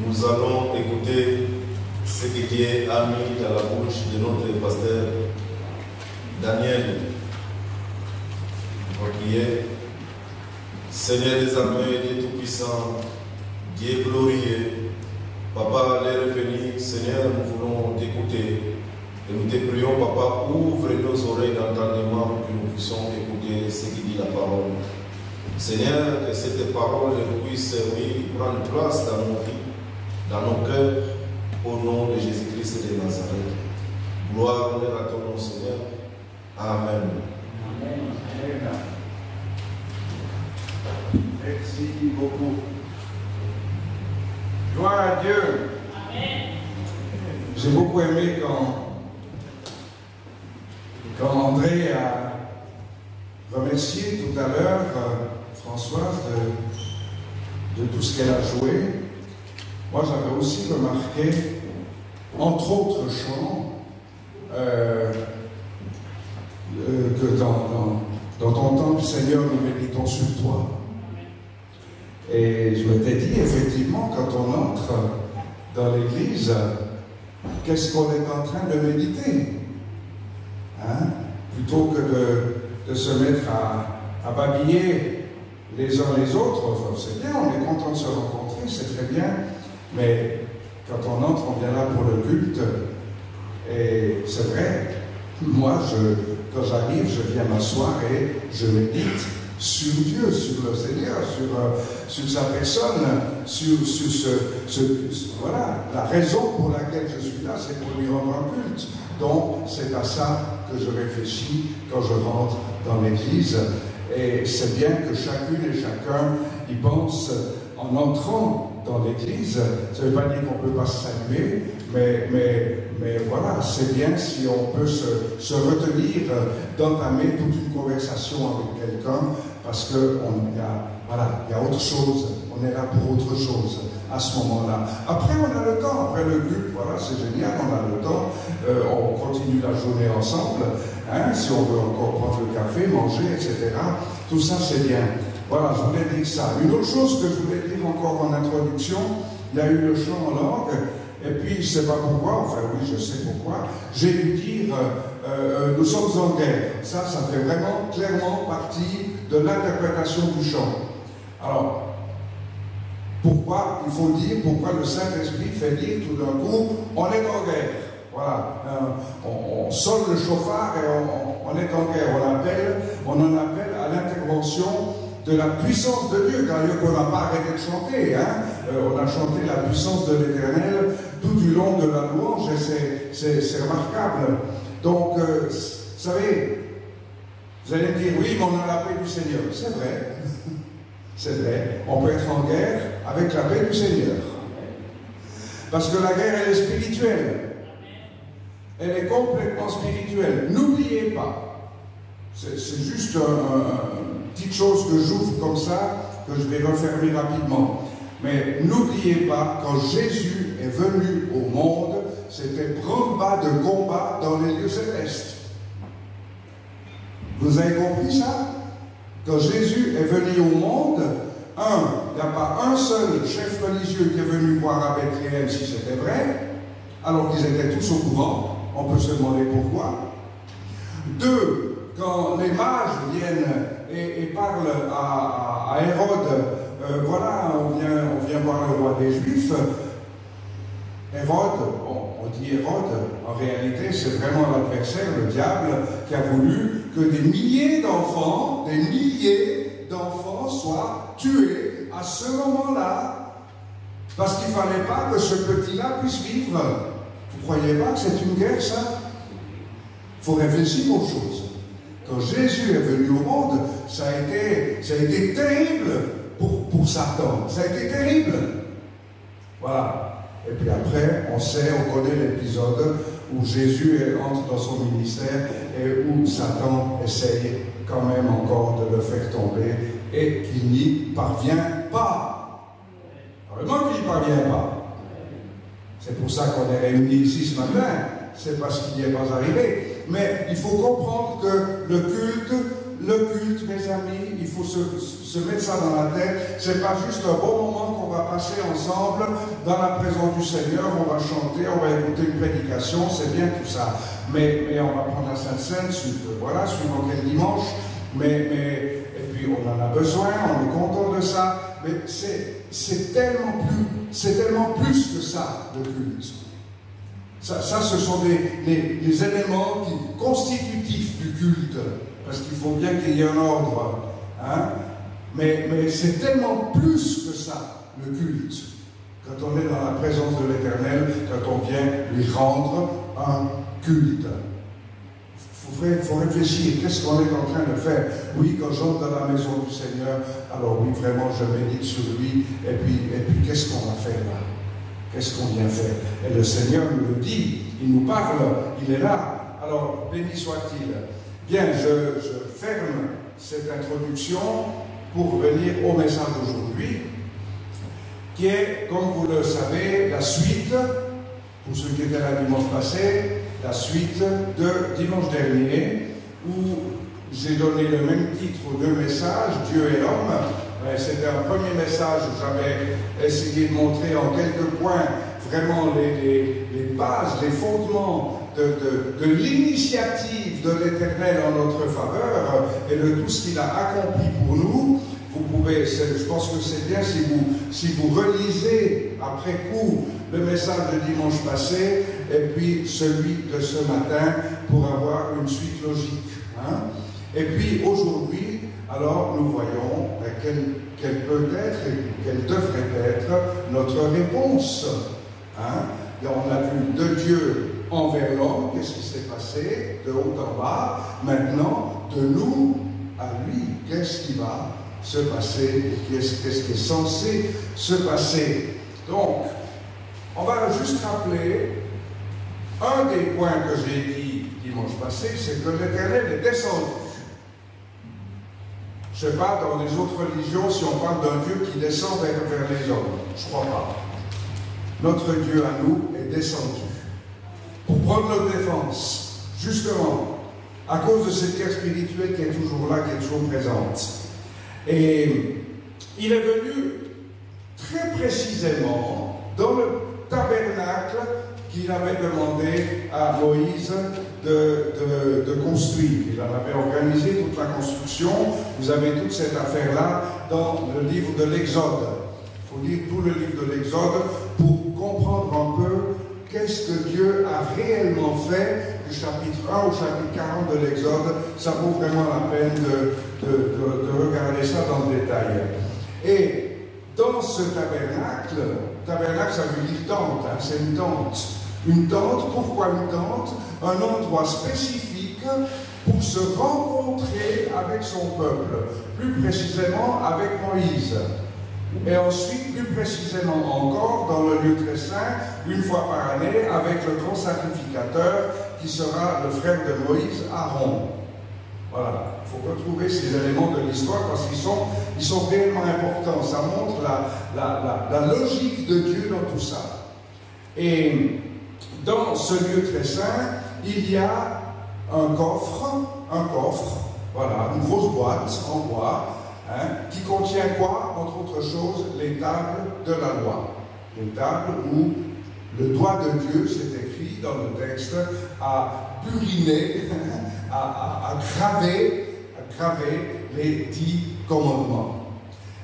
Nous allons écouter ce que Dieu a mis dans la bouche de notre pasteur Daniel. On va prier. Seigneur des armées, Dieu Tout-Puissant, Dieu glorieux, Papa, l'heure est venue, Seigneur, nous voulons t'écouter. Et nous te prions, Papa, ouvre nos oreilles d'entendement pour que nous puissions écouter ce qui dit la parole. Seigneur, que cette parole puisse, oui, prendre place dans nos vies, dans nos cœurs, au nom de Jésus-Christ de Nazareth. Gloire, honneur à ton nom, Seigneur. Amen. Amen. Merci beaucoup. Gloire à Dieu. Amen. J'ai beaucoup aimé quand André a remercié tout à l'heure Françoise de tout ce qu'elle a joué. Moi, j'avais aussi remarqué, entre autres chants, que dans ton temple, Seigneur, nous méditons sur toi. Et je m'étais dit, effectivement, quand on entre dans l'église, qu'est-ce qu'on est en train de méditer, hein? Plutôt que de se mettre à babiller les uns les autres, c'est bien, on est content de se rencontrer, c'est très bien, mais quand on entre, on vient là pour le culte, et c'est vrai, moi, quand j'arrive, je viens m'asseoir et je médite sur Dieu, sur le Seigneur, sur sa personne, sur voilà, la raison pour laquelle je suis là, c'est pour lui rendre un culte. Donc, c'est à ça que je réfléchis quand je rentre dans l'église. Et c'est bien que chacune et chacun y pense en entrant dans l'église. Ça ne veut pas dire qu'on ne peut pas se saluer, mais voilà, c'est bien si on peut se retenir d'entamer toute une conversation avec quelqu'un, parce qu'il y a autre chose, on est là pour autre chose à ce moment-là. Après, on a le temps, après le culte, voilà, c'est génial, on a le temps, on continue la journée ensemble, hein, si on veut encore prendre le café, manger, etc. Tout ça, c'est bien. Voilà, je voulais dire ça. Une autre chose que je voulais dire encore en introduction, il y a eu le chant en langue, et puis je ne sais pas pourquoi, enfin oui, je sais pourquoi, j'ai dû dire nous sommes en guerre. Ça fait vraiment clairement partie de l'interprétation du chant. Alors, pourquoi, il faut dire, pourquoi le Saint-Esprit fait dire tout d'un coup, on est en guerre. Voilà, on sonne le chauffard et on est en guerre. On en appelle à l'intervention de la puissance de Dieu, car on n'a pas arrêté de chanter, hein. On a chanté la puissance de l'Éternel tout du long de la louange, et c'est remarquable. Donc, vous savez, vous allez me dire, oui, mais on a la paix du Seigneur. C'est vrai, c'est vrai, on peut être en guerre avec la paix du Seigneur. Parce que la guerre, elle est spirituelle. Elle est complètement spirituelle. N'oubliez pas, c'est juste une petite chose que j'ouvre comme ça, que je vais refermer rapidement. Mais n'oubliez pas, quand Jésus est venu au monde, c'était branle-bas de combat dans les lieux célestes. Vous avez compris ça? Quand Jésus est venu au monde, il n'y a pas un seul chef religieux qui est venu voir à Bethléem si c'était vrai, alors qu'ils étaient tous au courant. On peut se demander pourquoi. 2, quand les mages viennent et parlent à Hérode, voilà, on vient voir le roi des Juifs. Hérode, on dit Hérode, en réalité c'est vraiment l'adversaire, le diable, qui a voulu que des milliers d'enfants soient tués à ce moment-là, parce qu'il ne fallait pas que ce petit-là puisse vivre. Vous ne croyez pas que c'est une guerre, ça? Il faut réfléchir aux choses. Quand Jésus est venu au monde, ça a été terrible pour Satan. Ça a été terrible. Voilà. Et puis après, on connaît l'épisode où Jésus entre dans son ministère et où Satan essaye quand même encore de le faire tomber et qu'il n'y parvient pas. Vraiment qu'il n'y parvient pas. C'est pour ça qu'on est réunis ici ce matin, c'est parce qu'il n'y est pas arrivé. Mais il faut comprendre que le culte, mes amis, il faut se mettre ça dans la tête, c'est pas juste un bon moment qu'on on va passer ensemble dans la présence du Seigneur, on va chanter, on va écouter une prédication, c'est bien tout ça. Mais on va prendre la Sainte Seine, voilà, suivant quel dimanche, et puis on en a besoin, on est content de ça, mais c'est tellement plus que ça, le culte. Ça ce sont les éléments constitutifs du culte, parce qu'il faut bien qu'il y ait un ordre. Hein? Mais c'est tellement plus que ça, le culte, quand on est dans la présence de l'Éternel, quand on vient lui rendre un culte. Il faut réfléchir, qu'est-ce qu'on est en train de faire? Oui, quand j'entre dans la maison du Seigneur, alors oui, vraiment, je médite sur lui, et puis qu'est-ce qu'on va faire là? Qu'est-ce qu'on vient faire? Et le Seigneur nous le dit, il nous parle, il est là. Alors, béni soit-il. Bien, je ferme cette introduction pour venir au message d'aujourd'hui, qui est, comme vous le savez, la suite, pour ceux qui étaient là dimanche passé, la suite de dimanche dernier, où j'ai donné le même titre aux deux messages, Dieu et l'homme. C'était un premier message où j'avais essayé de montrer en quelques points vraiment les bases, les fondements de l'initiative de l'Éternel en notre faveur et de tout ce qu'il a accompli pour nous. Vous pouvez, je pense que c'est bien si vous relisez après coup le message de dimanche passé et puis celui de ce matin pour avoir une suite logique. Hein? Et puis aujourd'hui, alors nous voyons quelle peut être et quelle devrait être notre réponse. Hein? Et on a vu de Dieu envers l'homme, qu'est-ce qui s'est passé, de haut en bas. Maintenant, de nous à lui, qu'est-ce qui va se passer, qu'est-ce qui est censé se passer. Donc, on va juste rappeler un des points que j'ai dit dimanche passé, c'est que l'Éternel est descendu. Je ne sais pas, dans les autres religions, si on parle d'un Dieu qui descend vers les hommes. Je ne crois pas. Notre Dieu à nous est descendu pour prendre notre défense, justement, à cause de cette guerre spirituelle qui est toujours là, qui est toujours présente. Et il est venu très précisément dans le tabernacle qu'il avait demandé à Moïse de construire. Il en avait organisé toute la construction. Vous avez toute cette affaire-là dans le livre de l'Exode. Il faut lire tout le livre de l'Exode pour comprendre un peu qu'est-ce que Dieu a réellement fait du chapitre 1 au chapitre 40 de l'Exode. Ça vaut vraiment la peine de regarder ça dans le détail. Et dans ce tabernacle ça veut dire tente, hein, c'est une tente. Une tente, pourquoi une tente? Un endroit spécifique pour se rencontrer avec son peuple, plus précisément avec Moïse. Et ensuite, plus précisément encore, dans le lieu très saint, une fois par année, avec le grand sacrificateur qui sera le frère de Moïse, Aaron. Voilà, il faut retrouver ces éléments de l'histoire parce qu'ils sont réellement importants. Ça montre la logique de Dieu dans tout ça. Et dans ce lieu très saint, il y a un coffre, voilà, une grosse boîte en bois, hein, qui contient quoi? Entre autres choses, les tables de la loi. Les tables où le doigt de Dieu, c'est écrit dans le texte, a buriné, a gravé les 10 commandements.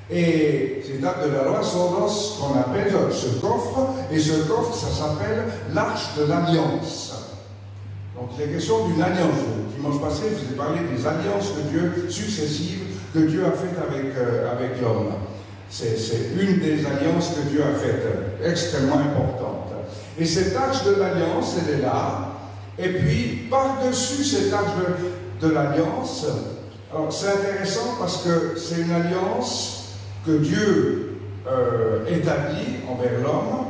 Et ces tables de la loi sont dans ce qu'on appelle ce coffre, et ce coffre, ça s'appelle l'Arche de l'Alliance. Donc il est question d'une alliance. Dimanche passé, je vous ai parlé des alliances de Dieu successives que Dieu a faites avec l'homme. C'est une des alliances que Dieu a faites, extrêmement importante. Et cette arche de l'alliance, elle est là. Et puis, par-dessus cette arche de l'alliance, alors c'est intéressant parce que c'est une alliance que Dieu établit envers l'homme,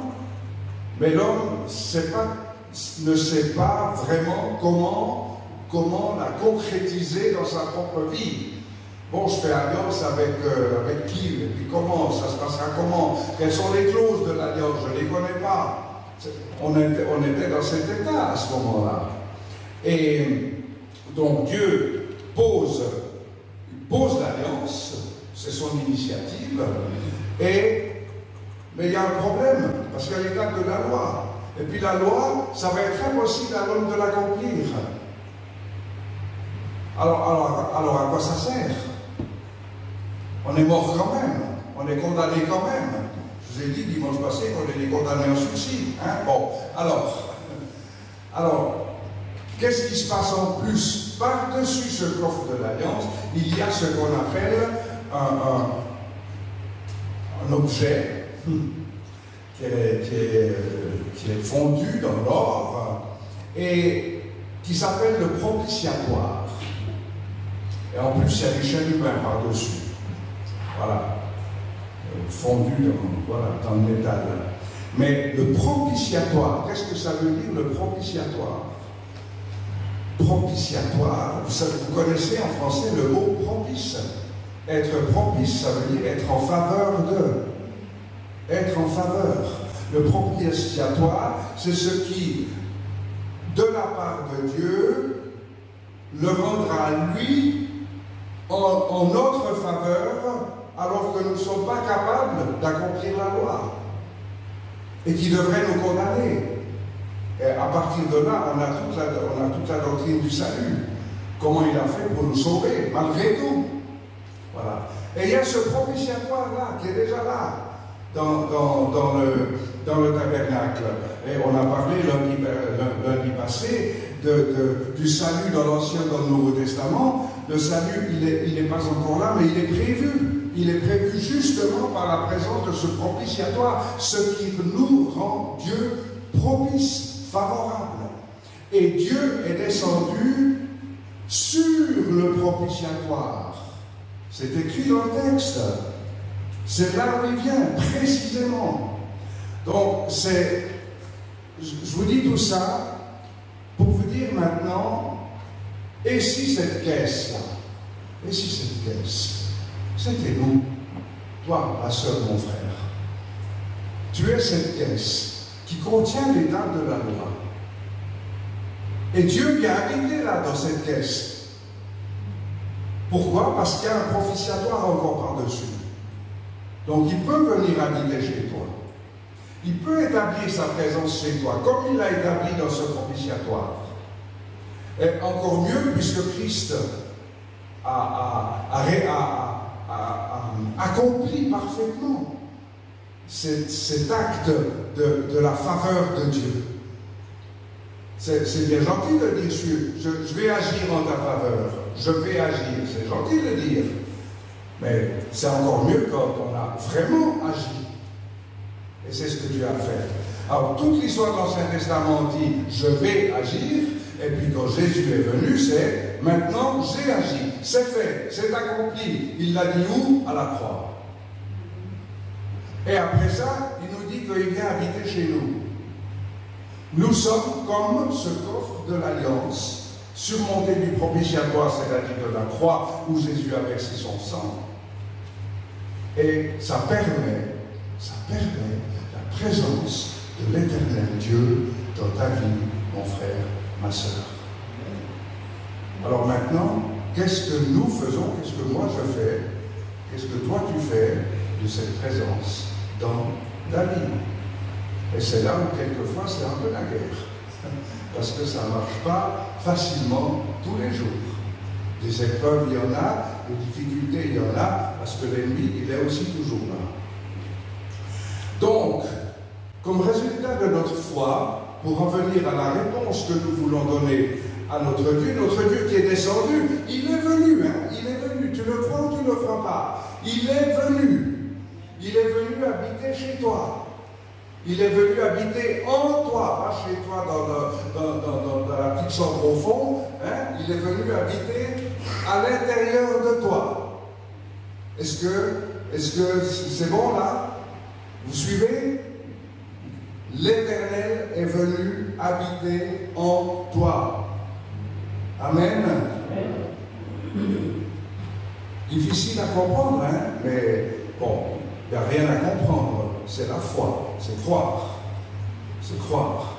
mais l'homme ne sait pas vraiment comment la concrétiser dans sa propre vie. Bon, je fais alliance avec qui? Et puis comment? Ça se passera comment? Quelles sont les clauses de l'alliance? Je ne les connais pas. On était dans cet état à ce moment-là. Et donc Dieu pose l'alliance, c'est son initiative, et Mais il y a un problème, parce qu'il y a l'étape de la loi. Et puis la loi, ça va être impossible à l'homme de l'accomplir. Alors à quoi ça sert? On est mort quand même, on est condamné quand même. Je vous ai dit dimanche passé qu'on était condamné en suicide. Hein? Bon, alors, qu'est-ce qui se passe en plus? Par-dessus ce coffre de l'Alliance, il y a ce qu'on appelle un objet qui est fondu dans l'or et qui s'appelle le propitiatoire. Et en plus, il y a des chérubins par-dessus. Voilà. Fondu dans le métal. Mais le propitiatoire, qu'est-ce que ça veut dire le propitiatoire? Propitiatoire, vous connaissez en français le mot propice. Être propice, ça veut dire être en faveur de. Être en faveur. Le propitiatoire, c'est ce qui, de la part de Dieu, le rendra à lui en notre faveur, alors que nous ne sommes pas capables d'accomplir la loi et qui devrait nous condamner. Et à partir de là, on a toute la doctrine du salut. Comment il a fait pour nous sauver, malgré tout. Voilà. Et il y a ce propitiatoire-là, qui est déjà là, dans le tabernacle. Et on a parlé lundi passé du salut dans l'Ancien et dans le Nouveau Testament. Le salut, il n'est pas encore là, mais il est prévu. Il est prévu justement par la présence de ce propitiatoire, ce qui nous rend Dieu propice, favorable. Et Dieu est descendu sur le propitiatoire. C'est écrit dans le texte. C'est là où il vient, précisément. Donc, je vous dis tout ça pour vous dire maintenant, et si cette caisse-là, et si cette caisse, c'était nous, toi, ma soeur, mon frère. Tu es cette caisse qui contient les dates de la loi. Et Dieu vient habiter là, dans cette caisse. Pourquoi? Parce qu'il y a un propitiatoire encore par-dessus. Donc il peut venir habiter chez toi. Il peut établir sa présence chez toi, comme il l'a établi dans ce propitiatoire. Et encore mieux, puisque Christ a accompli parfaitement cet acte de la faveur de Dieu. C'est bien gentil de dire je vais agir en ta faveur, je vais agir, c'est gentil de dire, mais c'est encore mieux quand on a vraiment agi. Et c'est ce que Dieu a fait. Alors toute l'histoire de l'Ancien Testament dit je vais agir, et puis quand Jésus est venu, c'est maintenant j'ai agi, c'est fait, c'est accompli. Il l'a dit où? À la croix. Et après ça, il nous dit qu'il vient habiter chez nous. Nous sommes comme ce coffre de l'Alliance, surmonté du propitiatoire, c'est-à-dire de la croix où Jésus a versé son sang. Et ça permet la présence de l'Éternel Dieu dans ta vie, mon frère, ma sœur. Alors maintenant, qu'est-ce que nous faisons? Qu'est-ce que moi je fais? Qu'est-ce que toi tu fais de cette présence dans ta vie? Et c'est là où quelquefois c'est un peu la guerre. Parce que ça ne marche pas facilement tous les jours. Des épreuves, il y en a, des difficultés, il y en a, parce que l'ennemi, il est aussi toujours là. Donc, comme résultat de notre foi, pour revenir à la réponse que nous voulons donner à notre Dieu qui est descendu, il est venu, hein, il est venu, tu le crois ou tu ne le crois pas, il est venu habiter chez toi. Il est venu habiter en toi, pas chez toi dans la petite chambre au fond. Hein? Il est venu habiter à l'intérieur de toi. Est-ce que c'est bon là? Vous suivez? L'Éternel est venu habiter en toi. Amen. Difficile à comprendre, hein? Mais bon, il n'y a rien à comprendre. C'est la foi, c'est croire. C'est croire.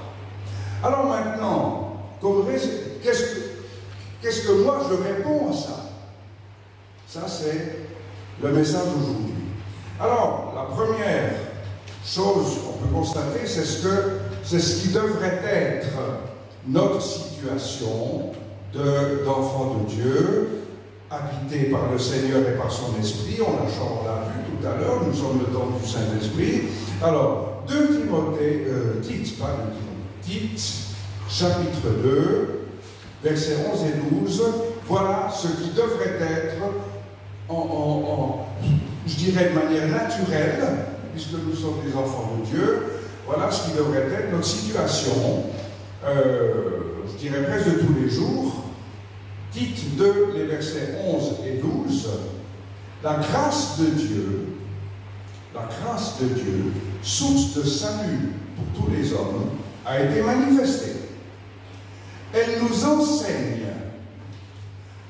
Alors maintenant, qu'est-ce que moi je réponds à ça? Ça, c'est le message d'aujourd'hui. Alors, la première, chose qu'on peut constater, c'est ce qui devrait être notre situation d'enfants de Dieu, habités par le Seigneur et par son Esprit. On l'a vu tout à l'heure, nous sommes le temple du Saint-Esprit. Alors, 2 Timothée, Tite, chapitre 2, versets 11 et 12, voilà ce qui devrait être, je dirais de manière naturelle, puisque nous sommes des enfants de Dieu, voilà ce qui devrait être notre situation, je dirais presque de tous les jours. Tite 2, les versets 11 et 12, la grâce de Dieu, source de salut pour tous les hommes, a été manifestée. Elle nous enseigne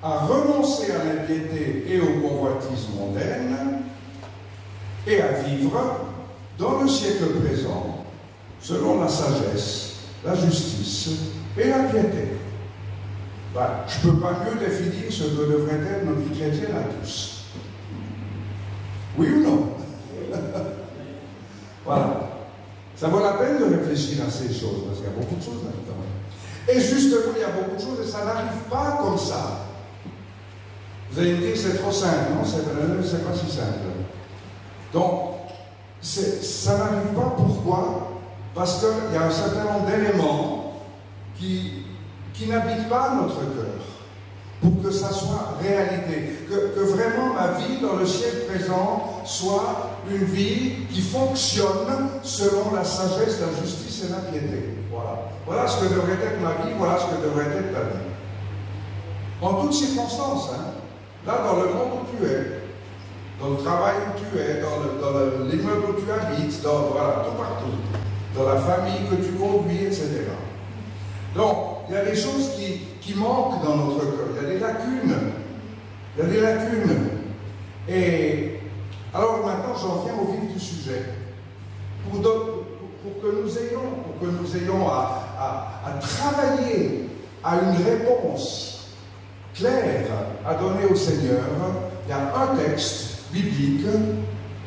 à renoncer à l'impiété et aux convoitises mondaines et à vivre dans le siècle présent selon la sagesse, la justice et la piété. Je ne peux pas mieux définir ce que devrait être notre vie chrétienne à tous. Oui ou non? Voilà. Ça vaut la peine de réfléchir à ces choses, parce qu'il y a beaucoup de choses là-dedans. Et justement, il y a beaucoup de choses et ça n'arrive pas comme ça. Vous allez me dire, c'est trop simple. Non, c'est pas si simple. Donc, ça n'arrive pas. Pourquoi? Parce qu'il y a un certain nombre d'éléments qui n'habitent pas notre cœur pour que ça soit réalité. Que vraiment ma vie dans le siècle présent soit une vie qui fonctionne selon la sagesse, la justice et la piété. Voilà. Voilà ce que devrait être ma vie, voilà ce que devrait être ta vie. En toutes circonstances, hein. Là, dans le monde où tu es, dans le travail où tu es, dans l'immeuble où tu habites, voilà, tout partout, dans la famille que tu conduis, etc. Donc, il y a des choses qui manquent dans notre cœur, il y a des lacunes. Il y a des lacunes. Et alors maintenant, j'en viens au vif du sujet. Pour que nous ayons à travailler à une réponse claire à donner au Seigneur, il y a un texte biblique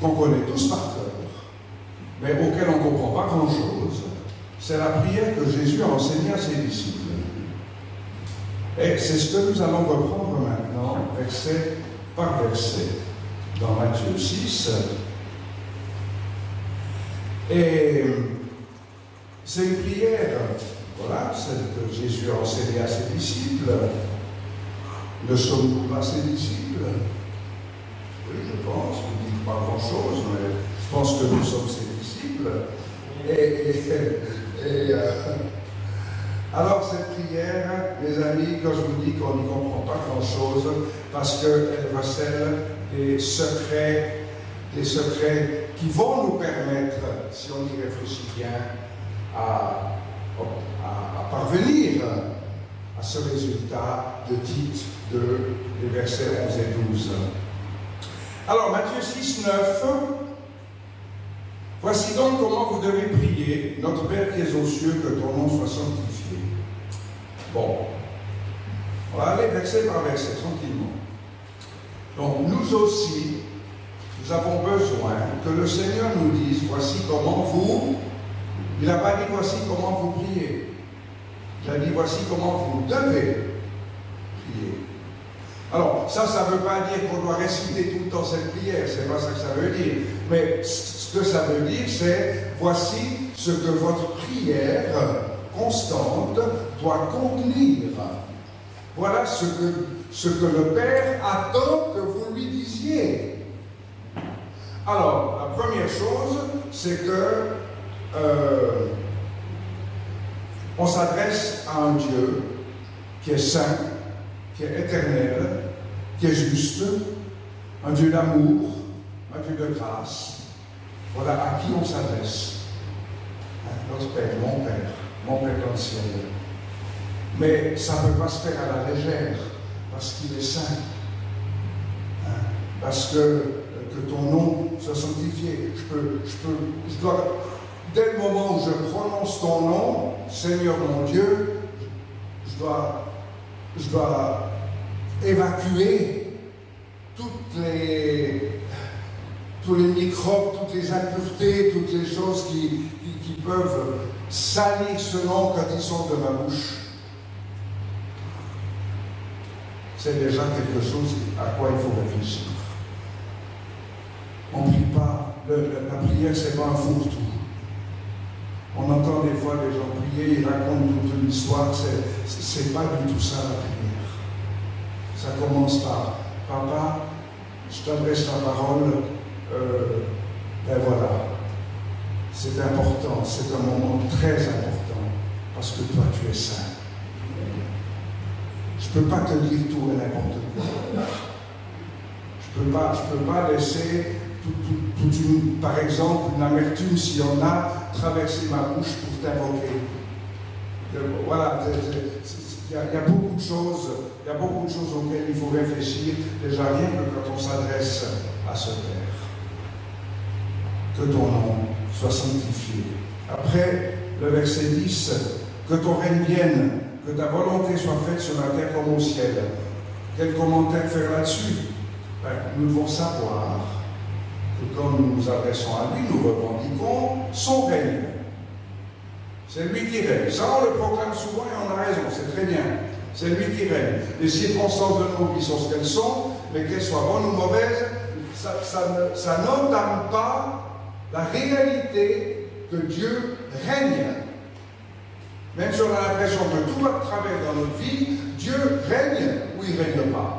qu'on connaît tous par cœur, mais auquel on ne comprend pas grand-chose. C'est la prière que Jésus a enseignée à ses disciples. Et c'est ce que nous allons reprendre maintenant, verset par verset, dans Matthieu 6. Et c'est une prière, voilà, celle que Jésus a enseignée à ses disciples. Ne sommes-nous pas ses disciples? Oui, je pense. Vous ne dites pas grand-chose, mais je pense que nous sommes ses disciples. Alors, cette prière, mes amis, quand je vous dis qu'on n'y comprend pas grand-chose, parce qu'elle recèle des secrets qui vont nous permettre, si on y réfléchit bien, à parvenir à ce résultat de Tite 2, les versets 11 et 12. Alors, Matthieu 6, 9, voici donc comment vous devez prier, notre Père qui es aux cieux, que ton nom soit sanctifié. Bon, on va aller verset par verset, tranquillement. Donc, nous aussi, nous avons besoin que le Seigneur nous dise, voici comment vous, il n'a pas dit voici comment vous priez. Il a dit voici comment vous devez prier. Alors, ça ne veut pas dire qu'on doit réciter tout le temps cette prière, c'est pas ça que ça veut dire. Mais ce que ça veut dire, c'est voici ce que votre prière constante doit contenir. Voilà ce que le Père attend que vous lui disiez. Alors, la première chose, c'est que on s'adresse à un Dieu qui est saint, qui est éternel, qui est juste, un Dieu d'amour, un Dieu de grâce. Voilà à qui on s'adresse. Notre Père, mon Père dans le ciel. Mais ça ne peut pas se faire à la légère, parce qu'il est saint. Parce que ton nom soit sanctifié. Je dois, dès le moment où je prononce ton nom, Seigneur mon Dieu, je dois évacuer toutes les tous les microbes, toutes les impuretés, toutes les choses qui peuvent salir ce nom quand ils sortent de ma bouche. C'est déjà quelque chose à quoi il faut réfléchir. On ne prie pas, la prière c'est pas un fourre-tout. On entend des fois des gens prier, ils racontent toute une histoire, c'est pas du tout ça la prière. Ça commence par « Papa, je t'adresse la parole, ben voilà. » C'est important, c'est un moment très important, parce que toi tu es saint. Je ne peux pas te dire tout et n'importe quoi. Je ne peux pas laisser par exemple, une amertume, s'il y en a, traverser ma bouche pour t'invoquer. Voilà, il y a beaucoup de choses auxquelles il faut réfléchir, déjà rien que quand on s'adresse à ce Père. Que ton nom soit sanctifié. Après, le verset 10, que ton règne vienne, que ta volonté soit faite sur la terre comme au ciel. Quel commentaire faire là-dessus? Nous devons savoir que quand nous nous adressons à lui, nous revendiquons son règne. C'est lui qui règne. Ça, on le proclame souvent et on a raison, c'est très bien. C'est lui qui règne. Les circonstances de nos vies sont ce qu'elles sont, mais qu'elles soient bonnes ou mauvaises, ça n'entame pas la réalité que Dieu règne. Même si on a l'impression que tout va de travers dans notre vie, Dieu règne ou il ne règne pas.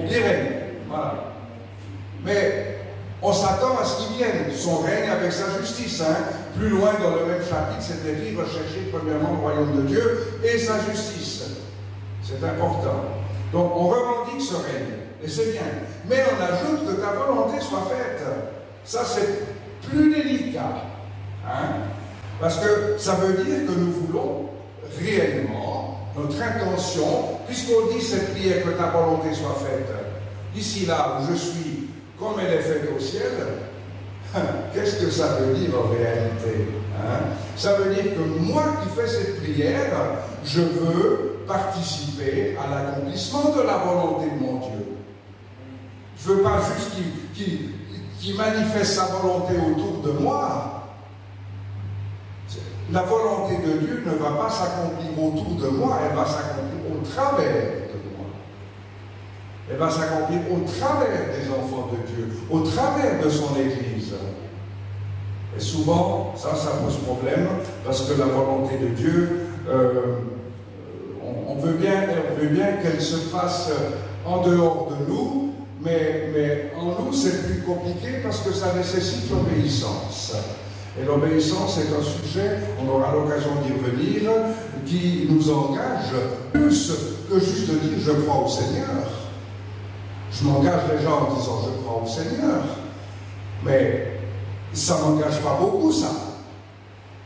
Il règne. Voilà. Mais on s'attend à ce qu'il vienne, son règne avec sa justice. Plus loin dans le même chapitre, c'est écrit, rechercher premièrement le royaume de Dieu et sa justice. C'est important. Donc on revendique ce règne, et c'est bien. Mais on ajoute que ta volonté soit faite. Ça c'est plus délicat. Parce que ça veut dire que nous voulons réellement, notre intention, puisqu'on dit cette prière que ta volonté soit faite, ici là où je suis, comme elle est faite au ciel, qu'est-ce que ça veut dire en réalité? Ça veut dire que moi qui fais cette prière, je veux participer à l'accomplissement de la volonté de mon Dieu. Je ne veux pas juste qu'il manifeste sa volonté autour de moi. La volonté de Dieu ne va pas s'accomplir autour de moi, elle va s'accomplir au travers de moi. Elle va s'accomplir au travers des enfants de Dieu, au travers de son Église. Et souvent, ça pose problème, parce que la volonté de Dieu, on veut bien qu'elle se fasse en dehors de nous, mais en nous c'est plus compliqué parce que ça nécessite l'obéissance. Et l'obéissance est un sujet, on aura l'occasion d'y revenir, qui nous engage plus que juste de dire « je crois au Seigneur ». Je m'engage déjà en disant « je crois au Seigneur », mais ça ne m'engage pas beaucoup, ça.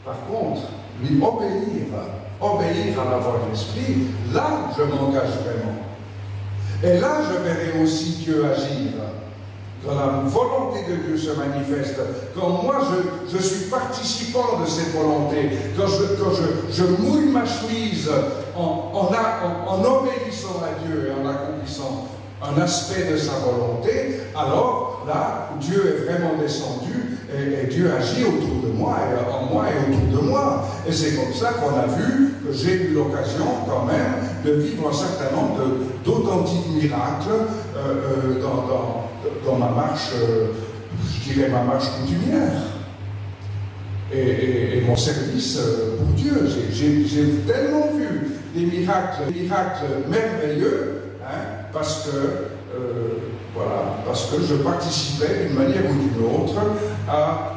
Par contre, lui obéir à la voix de l'Esprit, là, je m'engage vraiment. Et là, je verrai aussi Dieu agir. Quand la volonté de Dieu se manifeste, quand moi je suis participant de cette volonté, quand je mouille ma chemise en obéissant à Dieu et en accomplissant un aspect de sa volonté, alors là, Dieu est vraiment descendu et Dieu agit autour de moi et en moi et autour de moi. Et c'est comme ça qu'on a vu que j'ai eu l'occasion quand même de vivre un certain nombre d'authentiques miracles dans ma marche, je dirais ma marche coutumière. Et mon service pour Dieu. J'ai tellement vu des miracles merveilleux, parce que je participais d'une manière ou d'une autre à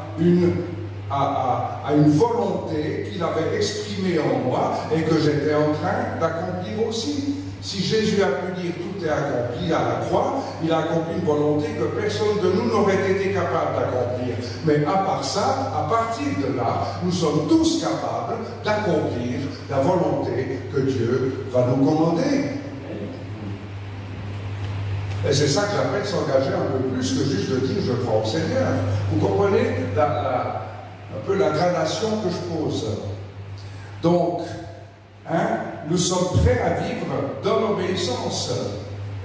une volonté qu'il avait exprimée en moi et que j'étais en train d'accomplir aussi. Si Jésus a pu dire tout est accompli à la croix, il a accompli une volonté que personne de nous n'aurait été capable d'accomplir. Mais à part ça, à partir de là, nous sommes tous capables d'accomplir la volonté que Dieu va nous commander. Et c'est ça que j'appelle s'engager un peu plus que juste de dire je crois au Seigneur. Vous comprenez un peu la gradation que je pose. Donc, nous sommes prêts à vivre dans l'obéissance.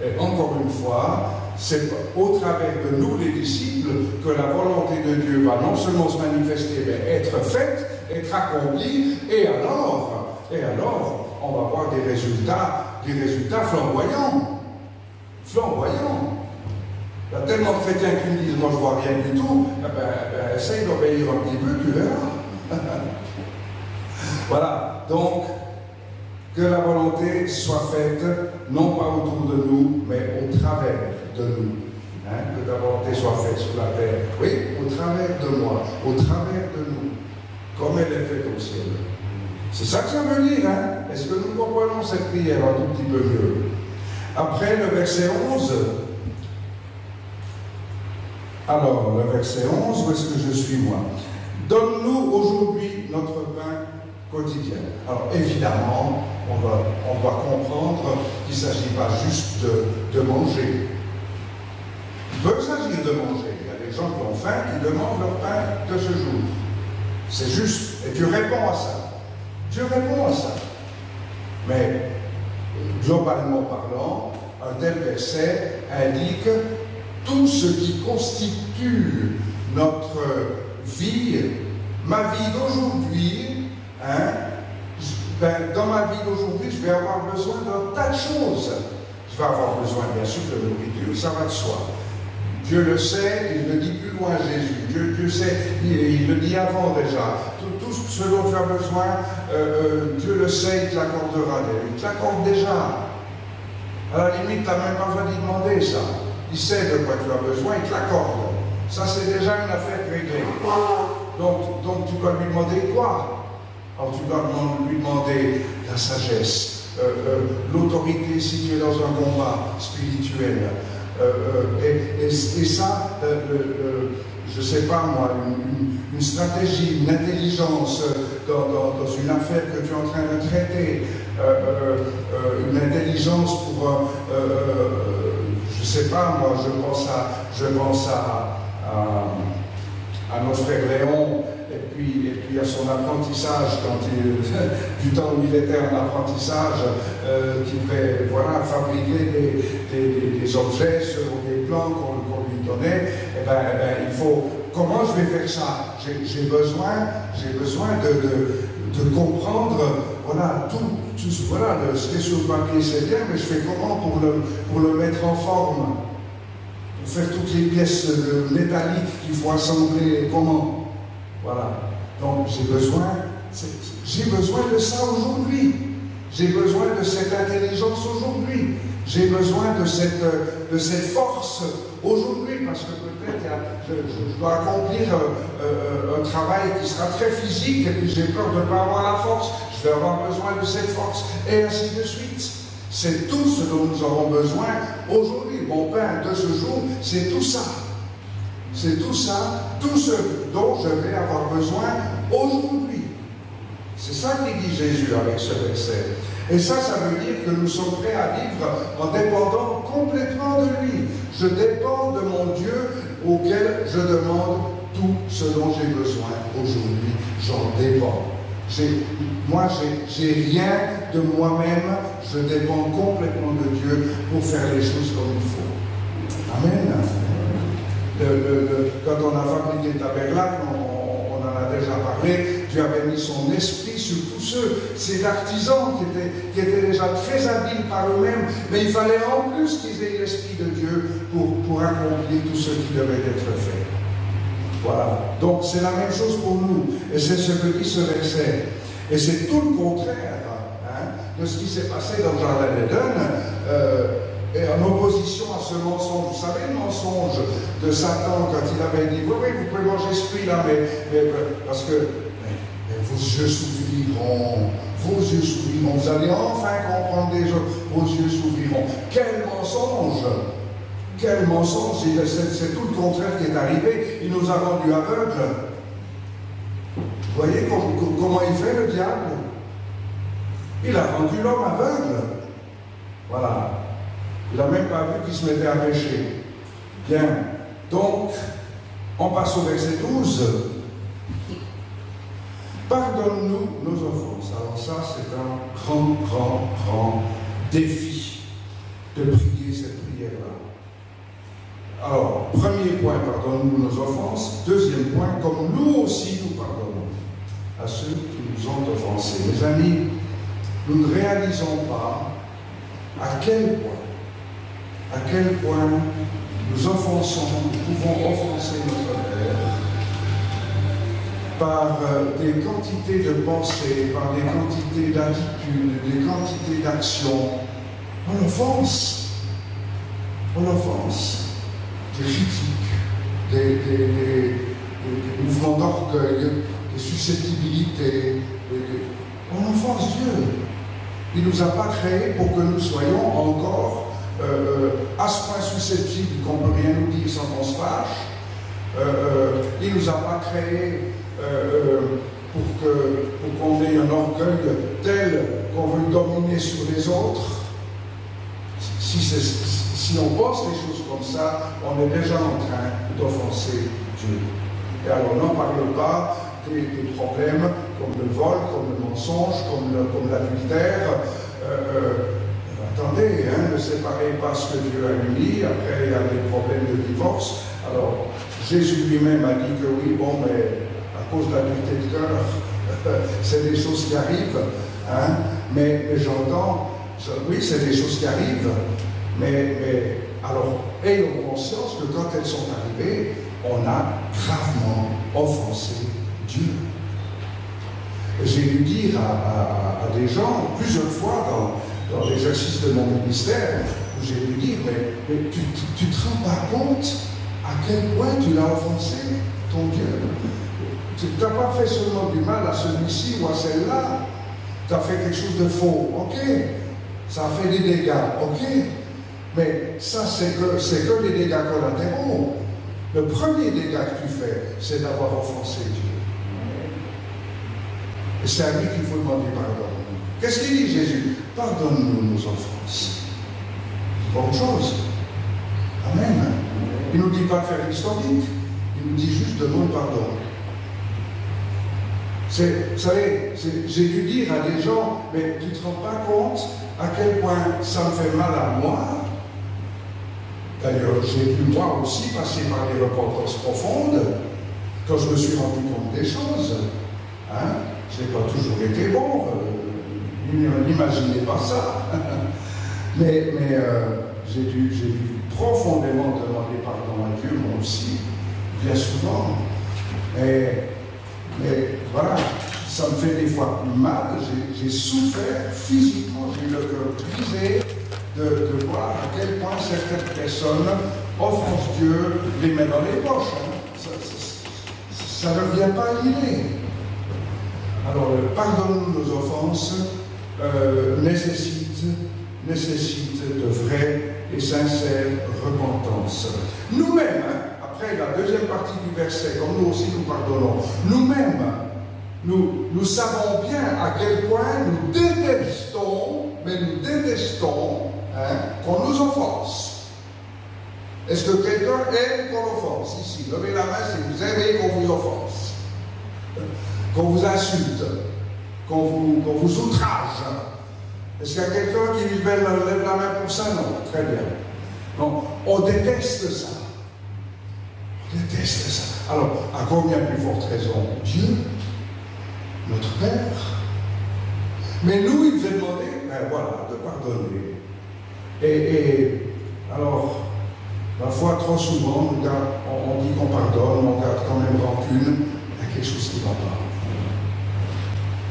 Et encore une fois, c'est au travers de nous, les disciples, que la volonté de Dieu va non seulement se manifester, mais être faite, être accomplie, et alors, on va voir des résultats flamboyants. Flamboyants. Il y a tellement de chrétiens qui me disent, moi je ne vois rien du tout, essaye d'obéir un petit peu, tu verras. Voilà, donc, que la volonté soit faite, non pas autour de nous, mais au travers de nous. Hein, que la volonté soit faite sur la terre. Oui, au travers de moi, au travers de nous, comme elle est faite au ciel. C'est ça que ça veut dire, hein? Est-ce que nous comprenons cette prière un tout petit peu mieux? Après, le verset 11. Alors, le verset 11, où est-ce que je suis, moi? Donne-nous aujourd'hui notre pain quotidien. Alors, évidemment, on va comprendre qu'il ne s'agit pas juste de manger. Il peut s'agir de manger. Il y a des gens qui ont faim, qui demandent leur pain de ce jour. C'est juste. Et Dieu répond à ça. Dieu répond à ça. Mais, globalement parlant, un tel verset indique tout ce qui constitue notre vie, ma vie d'aujourd'hui, hein, dans ma vie d'aujourd'hui, je vais avoir besoin d'un tas de choses. Je vais avoir besoin, bien sûr, de nourriture, ça va de soi. Dieu le sait, il le dit plus loin, Jésus. Dieu sait, il le dit avant déjà. Tout ce dont tu as besoin, Dieu le sait, il te l'accordera. Il te l'accorde déjà. À la limite, tu n'as même pas besoin d'y demander ça. Il sait de quoi tu as besoin, il te l'accorde. Ça, c'est déjà une affaire réglée. Donc tu dois lui demander quoi? Alors tu dois lui demander la sagesse, l'autorité si tu es dans un combat spirituel. Et ça, je ne sais pas moi, une stratégie, une intelligence dans une affaire que tu es en train de traiter, une intelligence pour, je ne sais pas moi, je pense à notre frère Léon, et puis à son apprentissage, du temps où il était en apprentissage, qui devait fabriquer des objets selon des plans qu'on lui donnait. Il faut, comment je vais faire ça? J'ai besoin de comprendre, ce qui est sur le papier c'est bien, mais je fais comment pour le mettre en forme? Pour faire toutes les pièces métalliques qu'il faut assembler, comment? Voilà. Donc j'ai besoin de ça aujourd'hui. J'ai besoin de cette intelligence aujourd'hui. J'ai besoin de cette force aujourd'hui, parce que peut-être je dois accomplir un travail qui sera très physique, et puis j'ai peur de ne pas avoir la force. Je vais avoir besoin de cette force, et ainsi de suite. C'est tout ce dont nous aurons besoin aujourd'hui. Mon pain de ce jour, c'est tout ça. C'est tout ça, tout ce dont je vais avoir besoin aujourd'hui. C'est ça qu'il dit Jésus avec ce verset. Et ça veut dire que nous sommes prêts à vivre en dépendant complètement de lui. Je dépends de mon Dieu auquel je demande tout ce dont j'ai besoin aujourd'hui. J'en dépends. Moi, j'ai rien de moi-même. Je dépends complètement de Dieu pour faire les choses comme il faut. Amen. Quand on a fabriqué le tabernacle, on en a déjà parlé, Dieu avait mis son esprit sur tous ces artisans qui étaient déjà très habiles par eux-mêmes, mais il fallait en plus qu'ils aient l'esprit de Dieu pour accomplir tout ce qui devait être fait. Voilà. Donc c'est la même chose pour nous, et c'est ce que dit ce verset. Et c'est tout le contraire de ce qui s'est passé dans le Jardin d'Éden. Et en opposition à ce mensonge, vous savez le mensonge de Satan quand il avait dit, oui, vous pouvez manger ce fruit-là, mais parce que vos yeux s'ouvriront, vous allez enfin comprendre des choses, vos yeux s'ouvriront. Quel mensonge! Quel mensonge! C'est tout le contraire qui est arrivé, il nous a rendus aveugles. Vous voyez comment il fait le diable? Il a rendu l'homme aveugle. Voilà. Il n'a même pas vu qu'il se mettait à pécher. Bien. Donc, on passe au verset 12. Pardonne-nous nos offenses. Alors ça, c'est un grand défi de prier cette prière-là. pardonne-nous nos offenses. Deuxième point, comme nous aussi nous pardonnons à ceux qui nous ont offensés. Mes amis, nous ne réalisons pas à quel point nous offensons, nous pouvons offenser notre Père par des quantités de pensées, par des quantités d'attitudes, des quantités d'actions. On offense, des critiques, des mouvements d'orgueil, des susceptibilités. On offense Dieu. Il ne nous a pas créés pour que nous soyons encore à ce point susceptibles qu'on ne peut rien nous dire sans qu'on se fâche. Il ne nous a pas créés pour qu'on ait un orgueil tel qu'on veut dominer sur les autres. Si on pense les choses comme ça, on est déjà en train d'offenser Dieu. Et alors, on n'en parle pas des problèmes comme le vol, comme le mensonge, comme l'adultère. Attendez, ne séparez pas ce que Dieu a uni. Après, il y a des problèmes de divorce. Alors, Jésus lui-même a dit que oui, bon, mais à cause de l'habileté de cœur, c'est des choses qui arrivent. Mais j'entends, oui, c'est des choses qui arrivent. Mais alors, ayons conscience que quand elles sont arrivées, on a gravement offensé Dieu. J'ai dû dire à des gens plusieurs fois dans l'exercice de mon ministère, où j'ai dû dire, mais tu ne te rends pas compte à quel point tu l'as offensé, ton Dieu. Tu n'as pas fait seulement du mal à celui-ci ou à celle-là, tu as fait quelque chose de faux, ok, ça a fait des dégâts, ok, mais ça c'est que les dégâts collatéraux. Le premier dégât que tu fais, c'est d'avoir offensé Dieu. Et c'est à lui qu'il faut demander pardon. Qu'est-ce qu'il dit Jésus? Pardonne-nous nos offenses. Bonne chose. Amen. Il ne nous dit pas de faire l'historique. Il nous dit juste demande pardon. Vous savez, j'ai dû dire à des gens, mais tu ne te rends pas compte à quel point ça me fait mal à moi. D'ailleurs, j'ai dû moi aussi passer par des repentances profondes quand je me suis rendu compte des choses. Je n'ai pas toujours été bon. N'imaginez pas ça. mais j'ai dû profondément demander pardon à Dieu, moi aussi, bien souvent. Mais voilà, ça me fait des fois plus mal. J'ai souffert physiquement, j'ai eu le cœur brisé de voir à quel point certaines personnes offensent Dieu, les met dans les poches. Ça ne vient pas à l'idée. Alors, pardonne-nous nos offenses nécessite de vraie et sincère repentance. Nous-mêmes, après la deuxième partie du verset, comme nous aussi nous pardonnons, nous-mêmes, nous savons bien à quel point nous détestons, qu'on nous offense. Est-ce que quelqu'un aime qu'on offense ici? Levez la main si vous aimez qu'on vous offense, qu'on vous insulte, qu'on vous outrage. Est-ce qu'il y a quelqu'un qui lève la main pour ça? Non, très bien. Donc, on déteste ça. On déteste ça. Alors, à combien plus forte raison? Dieu, notre Père. Mais nous, il nous a demandé, de pardonner. Et alors, la foi, trop souvent, on dit qu'on pardonne, on garde quand même rancune. Il y a quelque chose qui ne va pas.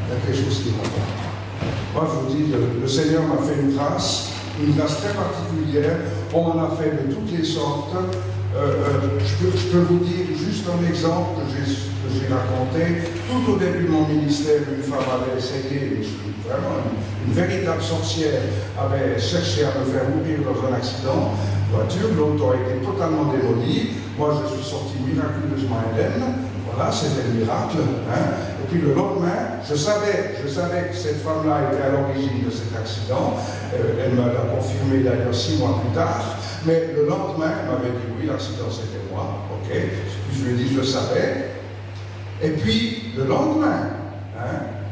Il y a quelque chose qui ne va pas. Moi, je vous dis, le Seigneur m'a fait une grâce très particulière. On en a fait de toutes les sortes. Je peux vous dire juste un exemple que j'ai raconté. Tout au début de mon ministère, une femme avait essayé, vraiment une véritable sorcière, avait cherché à me faire mourir dans un accident de voiture. L'auto a été totalement démolie. Moi, je suis sorti miraculeusement indemne. Voilà, c'était le miracle. Et puis le lendemain, je savais que cette femme-là était à l'origine de cet accident. Elle me l'a confirmé d'ailleurs 6 mois plus tard. Mais le lendemain, elle m'avait dit oui, l'accident c'était moi. Ok. Puis je lui ai dit je le savais. Et puis le lendemain,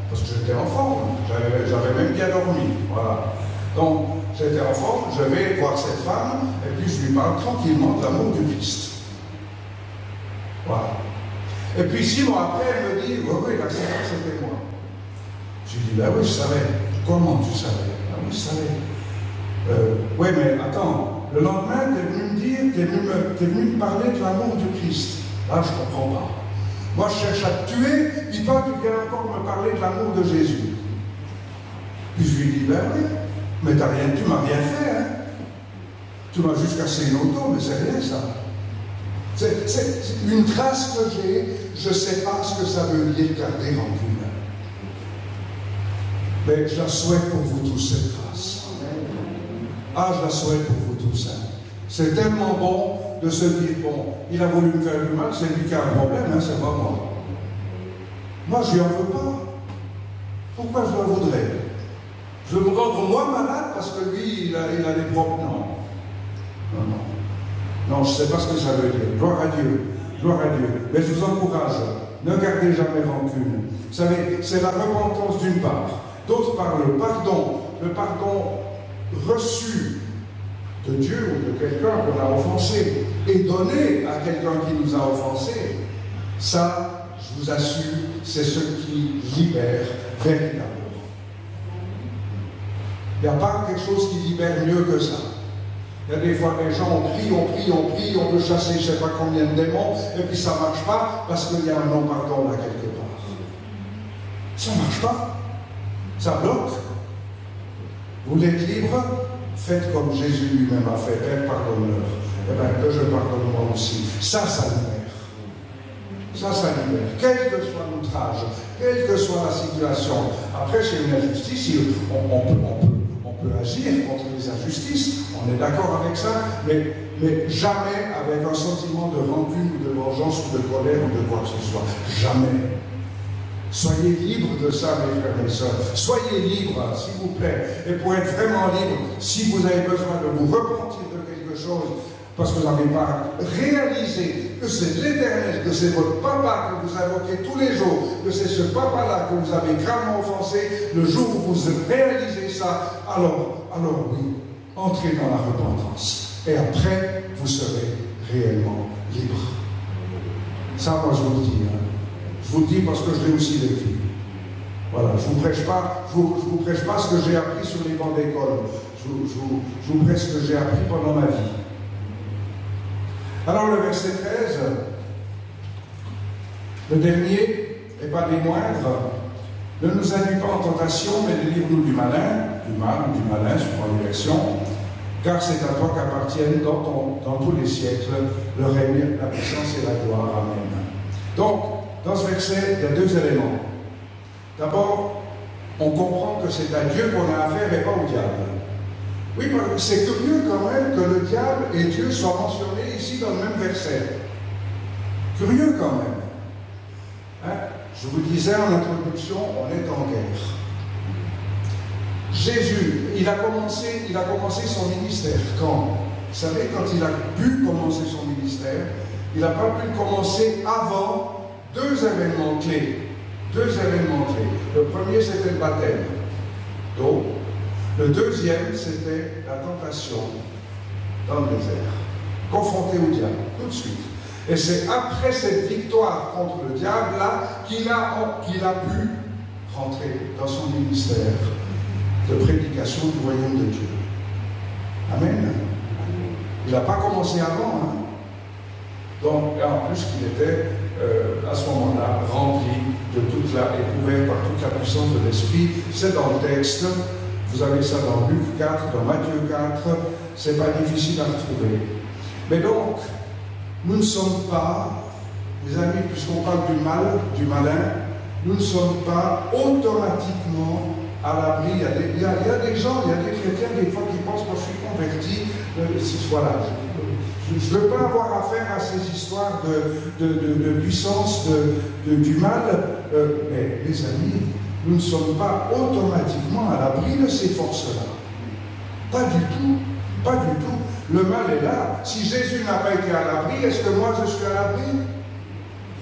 parce que j'étais en forme, j'avais même bien dormi. Voilà. Donc j'étais en forme, je vais voir cette femme et puis je lui parle tranquillement de l'amour du Christ. Voilà. Et puis 6 mois après, elle me dit, oui, l'accident, c'était moi. Je lui dis, ben oui, je savais. Comment tu savais? Ah oui, je savais. Oui, mais attends, le lendemain, tu es venu me dire, tu es venu me parler de l'amour du Christ. Là, je ne comprends pas. Moi, je cherche à te tuer, puis toi, tu viens encore me parler de l'amour de Jésus. Puis je lui dis, ben oui, mais tu m'as rien fait, hein. Tu m'as juste cassé une auto, mais c'est rien, ça. C'est une trace que j'ai, je ne sais pas ce que ça veut dire garder rancune. Mais je la souhaite pour vous tous, cette trace. Ah, je la souhaite pour vous tous. Hein. C'est tellement bon de se dire, bon, il a voulu me faire du mal, c'est lui qui a un problème, hein, c'est pas moi. Moi, je lui en veux pas. Pourquoi je le voudrais? Je veux me rendre moi malade parce que lui, il a des problèmes. Non. Non, non. Non, je ne sais pas ce que ça veut dire. Gloire à Dieu. Gloire à Dieu. Mais je vous encourage, ne gardez jamais rancune. Vous savez, c'est la repentance d'une part. D'autre part, le pardon reçu de Dieu ou de quelqu'un qu'on a offensé et donné à quelqu'un qui nous a offensé. Ça, je vous assure, c'est ce qui libère véritablement. Il n'y a pas quelque chose qui libère mieux que ça. Il y a des fois, les gens, on prie, on veut chasser je ne sais pas combien de démons, et puis ça ne marche pas parce qu'il y a un non-pardon là quelque part. Ça ne marche pas. Ça bloque. Vous êtes libre, faites comme Jésus lui-même a fait. Père, pardonne-leur. Eh bien, que je pardonne moi aussi. Ça libère. Ça libère. Quel que soit l'outrage, quelle que soit la situation. Après, c'est une injustice, on peut agir contre les injustices, on est d'accord avec ça, mais jamais avec un sentiment de rancune ou de vengeance ou de colère ou de quoi que ce soit. Jamais. Soyez libres de ça, mes frères et mes sœurs. Soyez libres, s'il vous plaît. Et pour être vraiment libre, si vous avez besoin de vous repentir de quelque chose, parce que vous n'avez pas réalisé que c'est l'Éternel, que c'est votre papa que vous invoquez tous les jours, que c'est ce papa-là que vous avez gravement offensé, le jour où vous réalisez ça, alors oui, entrez dans la repentance. Et après, vous serez réellement libre. Ça, moi, je vous le dis. Hein. Je vous le dis parce que je l'ai aussi vécu. Voilà, je ne vous prêche pas ce que j'ai appris sur les bancs d'école. Je vous prêche ce que j'ai appris pendant ma vie. Alors le verset 13, le dernier, et pas des moindres, ne nous induis pas en tentation, mais délivre-nous du malin, suivant les versions, car c'est à toi qu'appartiennent dans tous les siècles le règne, la puissance et la gloire. Amen. Donc, dans ce verset, il y a deux éléments. D'abord, on comprend que c'est à Dieu qu'on a affaire et pas au diable. Oui, c'est curieux quand même que le diable et Dieu soient mentionnés ici dans le même verset. Curieux quand même. Hein? Je vous disais en introduction, on est en guerre. Jésus, il a commencé son ministère quand? Vous savez, quand il a pu commencer son ministère, il n'a pas pu le commencer avant deux événements clés. Le premier, c'était le baptême d'eau. Le deuxième, c'était la tentation dans le désert, confronté au diable, tout de suite. Et c'est après cette victoire contre le diable-là qu'il a pu rentrer dans son ministère de prédication du royaume de Dieu. Amen. Il n'a pas commencé avant. Hein? Donc, en plus qu'il était à ce moment-là rempli de toute la, et couvert par toute la puissance de l'Esprit. C'est dans le texte. Vous avez ça dans Luc 4, dans Matthieu 4, c'est pas difficile à retrouver. Mais donc, nous ne sommes pas, les amis, puisqu'on parle du malin, nous ne sommes pas automatiquement à l'abri. Il y a des gens, il y a des chrétiens, des fois, qui pensent, moi je suis converti, voilà. Je ne veux pas avoir affaire à ces histoires de puissance du mal, mais les amis, nous ne sommes pas automatiquement à l'abri de ces forces-là. Pas du tout. Pas du tout. Le mal est là. Si Jésus n'a pas été à l'abri, est-ce que moi je suis à l'abri?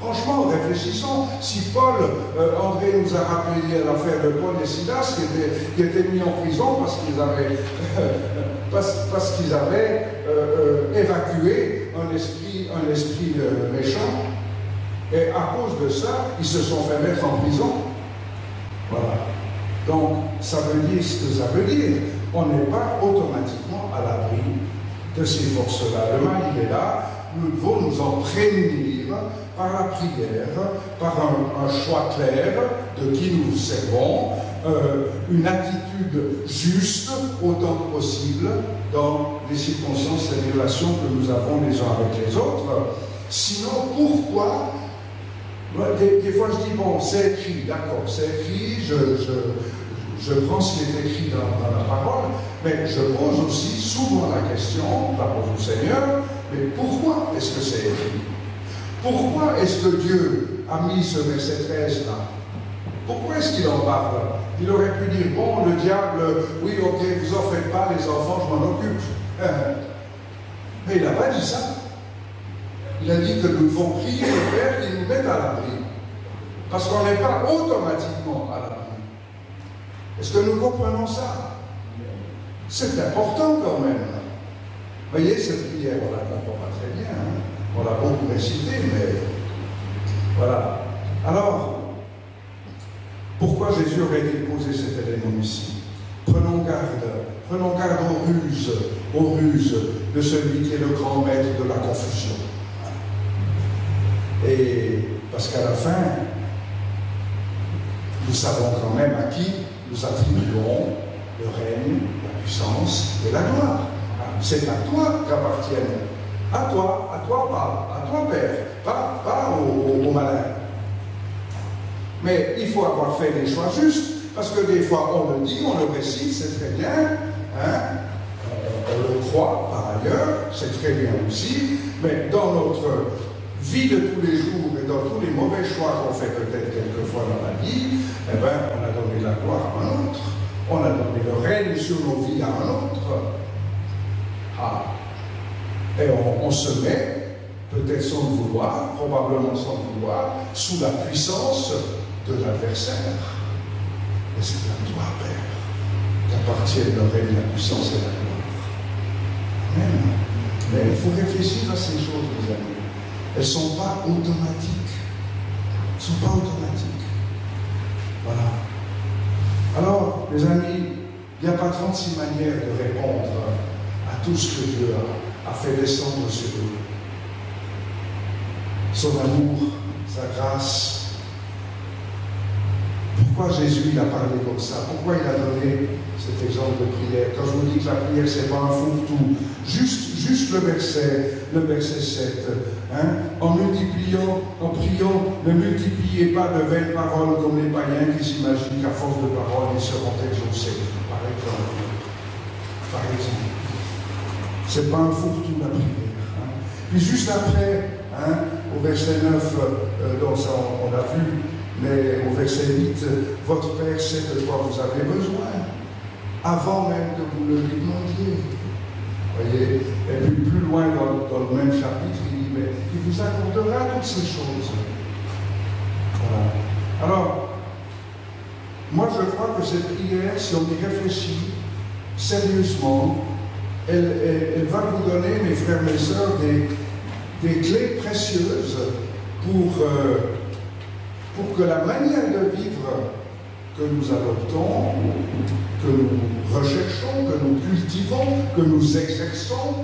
Franchement, réfléchissons. Si André nous a rappelé l'affaire de Paul et Silas qui étaient mis en prison parce qu'ils avaient évacué un esprit méchant, Et à cause de ça, ils se sont fait mettre en prison. Voilà. Donc, ça veut dire ce que ça veut dire. On n'est pas automatiquement à l'abri de ces forces-là. Le mal, il est là. Nous devons nous en prémunir par la prière, par un choix clair de qui nous servons, une attitude juste autant que possible dans les circonstances et les relations que nous avons les uns avec les autres. Sinon, pourquoi? Des fois, je dis, bon, c'est écrit, d'accord, c'est écrit, je prends ce qui est écrit dans la parole, mais je pose aussi souvent la question, je la pose au Seigneur, mais pourquoi est-ce que c'est écrit? Pourquoi est-ce que Dieu a mis ce verset 13 là? Pourquoi est-ce qu'il en parle? Il aurait pu dire, bon, le diable, oui, ok, vous en faites pas, les enfants, je m'en occupe. Mais il n'a pas dit ça. Il a dit que nous devons prier le Père qui nous mette à l'abri. Parce qu'on n'est pas automatiquement à l'abri. Est-ce que nous comprenons ça? C'est important quand même. Vous voyez, cette prière, on ne la comprend pas très bien. Hein? On l'a beaucoup récitée, mais voilà. Alors, pourquoi Jésus aurait-il posé cet élément ici? Prenons garde aux ruses de celui qui est le grand maître de la confusion. Et parce qu'à la fin, nous savons quand même à qui nous attribuons le règne, la puissance et la gloire. C'est à toi qu'appartiennent. À toi, pas. À toi, Père, pas au malin. Mais il faut avoir fait des choix justes, parce que des fois on le dit, on le récite, c'est très bien, hein? On le croit par ailleurs, c'est très bien aussi, mais dans notre vie de tous les jours et dans tous les mauvais choix qu'on fait peut-être quelquefois dans la vie, eh bien, on a donné la gloire à un autre, on a donné le règne sur nos vies à un autre. Ah. Et on se met, peut-être sans le vouloir, probablement sans le vouloir, sous la puissance de l'adversaire. Et c'est à toi, Père, qu'appartiennent le règne, la puissance et la gloire. Amen. Mais il faut réfléchir à ces choses, mes amis. Elles ne sont pas automatiques. Elles ne sont pas automatiques. Voilà. Alors, mes amis, il n'y a pas 36 manières de répondre à tout ce que Dieu a fait descendre sur nous. Son amour, sa grâce. Pourquoi Jésus il a parlé comme ça? Pourquoi il a donné cet exemple de prière? Quand je vous dis que la prière, ce n'est pas un fourre-tout, juste le verset 7. Hein? En priant, ne multipliez pas de vaines paroles comme les païens qui s'imaginent qu'à force de paroles, ils seront exaucés. Par exemple. Ce n'est pas un fourre-tout la prière. Hein? Puis juste après, hein, au verset 9, donc ça on l'a vu, mais au verset 8, votre Père sait de quoi vous avez besoin, avant même que vous le lui demandiez. Voyez, et puis plus loin dans le même chapitre, il dit, mais il vous accordera toutes ces choses. Voilà. Alors, moi je crois que cette prière, si on y réfléchit sérieusement, elle va vous donner, mes frères, mes sœurs, des clés précieuses pour que la manière de vivre que nous adoptons, que nous recherchons, que nous cultivons, que nous exerçons,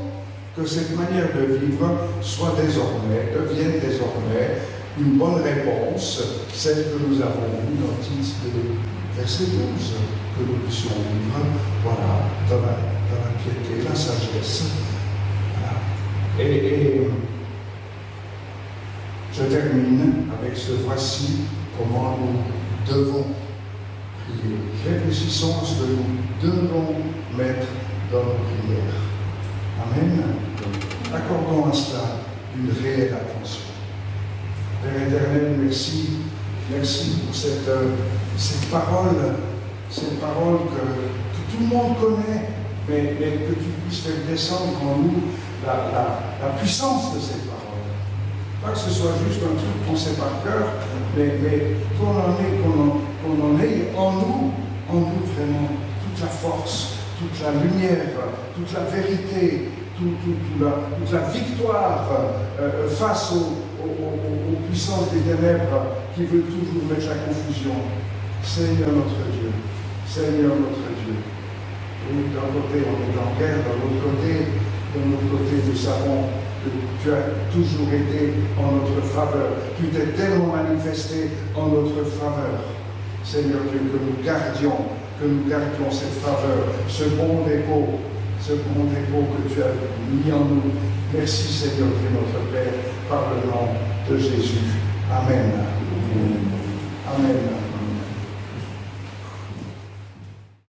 que cette manière de vivre devienne désormais une bonne réponse, celle que nous avons vue dans Tite verset 12, que nous puissions vivre, voilà, dans la piété, la sagesse. Voilà. Et je termine avec ce voici comment nous devons prier. Réfléchissons à ce que nous devons mettre dans nos prières. Amen. Accordons à cela une réelle attention. Père éternel, merci pour cette parole que tout le monde connaît, mais que tu puisses faire descendre en nous la puissance de cette parole. Pas que ce soit juste un truc qu'on sait par cœur, mais qu'on en ait en nous vraiment toute la force, toute la lumière, toute la vérité, toute la victoire face aux aux puissances des ténèbres qui veulent toujours mettre la confusion. Seigneur notre Dieu, Seigneur notre Dieu. Oui, d'un côté on est en guerre, de l'autre côté nous savons que tu as toujours été en notre faveur. Tu t'es tellement manifesté en notre faveur. Seigneur Dieu, que nous gardions cette faveur, ce bon dépôt que tu as mis en nous. Merci Seigneur Dieu notre Père, par le nom de Jésus. Amen. Amen.